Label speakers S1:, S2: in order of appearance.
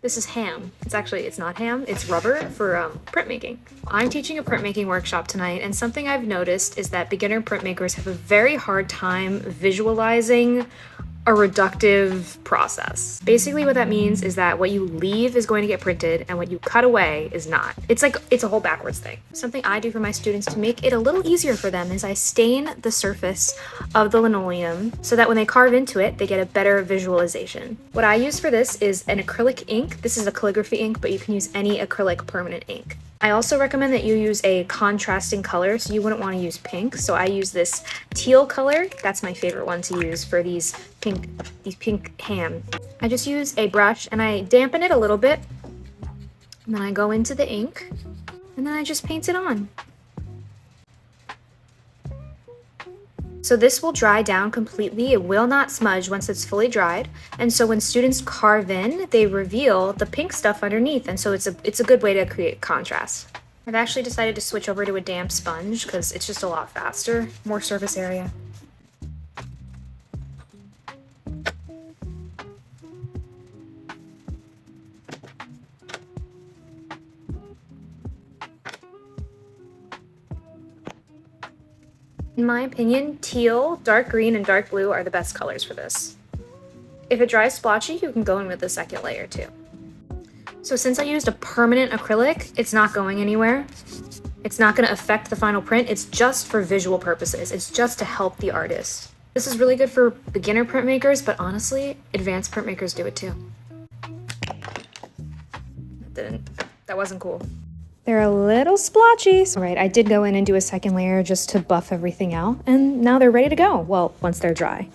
S1: This is ham. It's not ham, it's rubber for printmaking. I'm teaching a printmaking workshop tonight, and something I've noticed is that beginner printmakers have a very hard time visualizing a reductive process. Basically what that means is that what you leave is going to get printed and what you cut away is not. It's a whole backwards thing. Something I do for my students to make it a little easier for them is I stain the surface of the linoleum so that when they carve into it, they get a better visualization. What I use for this is an acrylic ink. This is a calligraphy ink, but you can use any acrylic permanent ink. I also recommend that you use a contrasting color, so you wouldn't want to use pink. So I use this teal color. That's my favorite one to use for these pink ham. I just use a brush and I dampen it a little bit. And then I go into the ink and then I just paint it on. So this will dry down completely. It will not smudge once it's fully dried. And so when students carve in, they reveal the pink stuff underneath. And so it's a good way to create contrast. I've actually decided to switch over to a damp sponge because it's just a lot faster, more surface area. In my opinion, teal, dark green, and dark blue are the best colors for this. If it dries splotchy, you can go in with the second layer too. So since I used a permanent acrylic, it's not going anywhere. It's not going to affect the final print. It's just for visual purposes. It's just to help the artist. This is really good for beginner printmakers, but honestly, advanced printmakers do it too. That wasn't cool. They're a little splotchy. All right, I did go in and do a second layer just to buff everything out, and now they're ready to go. Well, once they're dry.